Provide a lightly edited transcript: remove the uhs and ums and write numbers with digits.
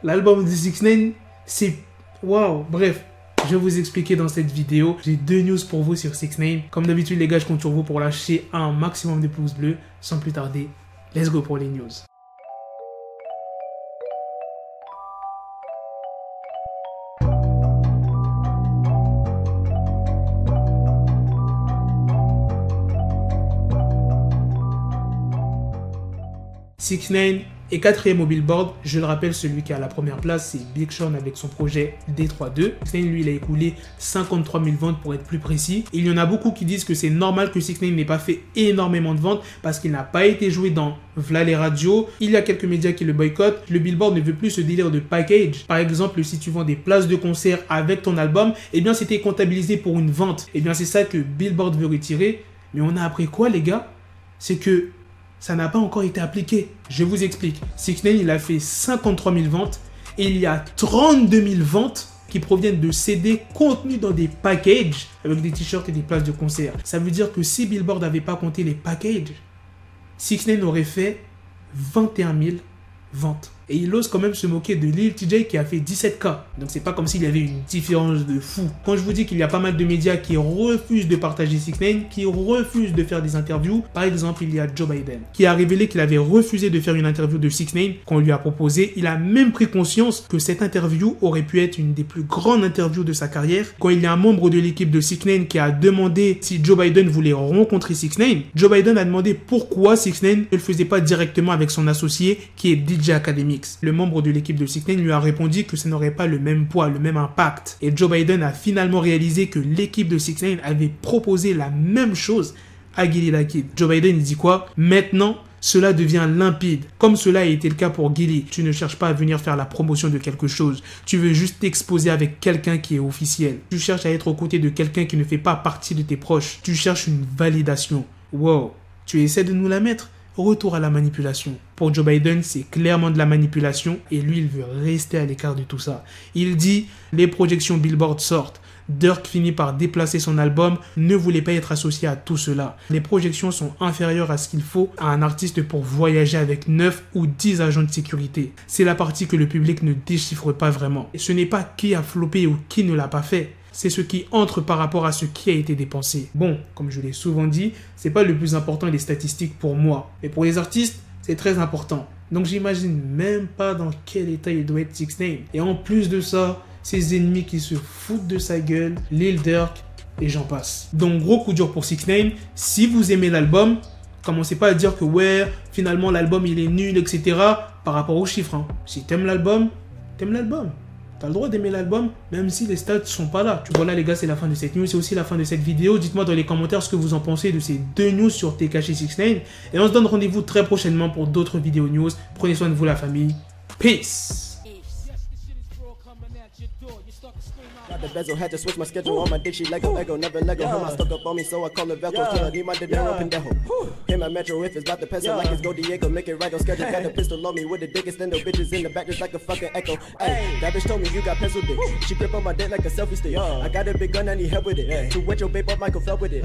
L'album de 6ix9ine, c'est... Waouh. Bref, je vais vous expliquer dans cette vidéo. J'ai 2 news pour vous sur 6ix9ine. Comme d'habitude, les gars, je compte sur vous pour lâcher un maximum de pouces bleus. Sans plus tarder, let's go pour les news. 6ix9ine est 4e au Billboard. Je le rappelle, celui qui est à la première place, c'est Big Sean avec son projet D3-2. 6ix9ine, lui, il a écoulé 53 000 ventes pour être plus précis. Et il y en a beaucoup qui disent que c'est normal que 6ix9ine n'ait pas fait énormément de ventes parce qu'il n'a pas été joué dans V'là les radios. Il y a quelques médias qui le boycottent. Le Billboard ne veut plus ce délire de package. Par exemple, si tu vends des places de concert avec ton album, eh bien, c'était comptabilisé pour une vente. Eh bien, c'est ça que Billboard veut retirer. Mais on a appris quoi, les gars? C'est que ça n'a pas encore été appliqué. Je vous explique. 6ix9ine, il a fait 53 000 ventes et il y a 32 000 ventes qui proviennent de CD contenus dans des packages avec des t-shirts et des places de concert. Ça veut dire que si Billboard n'avait pas compté les packages, 6ix9ine aurait fait 21 000 ventes. Et il ose quand même se moquer de Lil TJ qui a fait 17K. Donc c'est pas comme s'il y avait une différence de fou. Quand je vous dis qu'il y a pas mal de médias qui refusent de partager 6ix9ine, qui refusent de faire des interviews, par exemple il y a Joe Biden qui a révélé qu'il avait refusé de faire une interview de 6ix9ine qu'on lui a proposé. Il a même pris conscience que cette interview aurait pu être une des plus grandes interviews de sa carrière. Quand il y a un membre de l'équipe de 6ix9ine qui a demandé si Joe Biden voulait rencontrer 6ix9ine, Joe Biden a demandé pourquoi 6ix9ine ne le faisait pas directement avec son associé qui est DJ Academics. Le membre de l'équipe de 6ix9ine lui a répondu que ça n'aurait pas le même poids, le même impact. Et Joe Biden a finalement réalisé que l'équipe de 6ix9ine avait proposé la même chose à Gillie Da Kid. Joe Biden, il dit quoi? Maintenant, cela devient limpide. Comme cela a été le cas pour Gillie. Tu ne cherches pas à venir faire la promotion de quelque chose. Tu veux juste t'exposer avec quelqu'un qui est officiel. Tu cherches à être aux côtés de quelqu'un qui ne fait pas partie de tes proches. Tu cherches une validation. Wow. Tu essaies de nous la mettre? Retour à la manipulation. Pour Joe Biden, c'est clairement de la manipulation et lui, il veut rester à l'écart de tout ça. Il dit, les projections Billboard sortent. Durk finit par déplacer son album, ne voulait pas être associé à tout cela. Les projections sont inférieures à ce qu'il faut à un artiste pour voyager avec 9 ou 10 agents de sécurité. C'est la partie que le public ne déchiffre pas vraiment. Et ce n'est pas qui a floppé ou qui ne l'a pas fait. C'est ce qui entre par rapport à ce qui a été dépensé. Bon, comme je l'ai souvent dit, c'est pas le plus important les statistiques pour moi. Mais pour les artistes, c'est très important. Donc j'imagine même pas dans quel état il doit être 6ix9ine. Et en plus de ça, ses ennemis qui se foutent de sa gueule, Lil Durk, et j'en passe. Donc gros coup dur pour 6ix9ine. Si vous aimez l'album, commencez pas à dire que ouais, finalement l'album il est nul, etc. par rapport aux chiffres. Hein. Si t'aimes l'album, t'aimes l'album. T'as le droit d'aimer l'album, même si les stats sont pas là. Voilà les gars, c'est la fin de cette news, c'est aussi la fin de cette vidéo. Dites-moi dans les commentaires ce que vous en pensez de ces 2 news sur Tekashi 6ix9ine. Et on se donne rendez-vous très prochainement pour d'autres vidéos news. Prenez soin de vous la famille. Peace. Got the bezel, had to switch my schedule on my dick, she Lego, never Lego. Her stuck up on me, so I call her Velcro. Till I need my dinero pendejo. Hit my metro if it's about to pencil, like it's Go Diego, make it right on schedule. Got a pistol on me with the dick, extendo bitches in the back just like a fucking echo. Hey, that bitch told me you got pencil dick. She grip on my dick like a selfie stick. I got a big gun, I need help with it. To wet your babe up, Michael fell with it.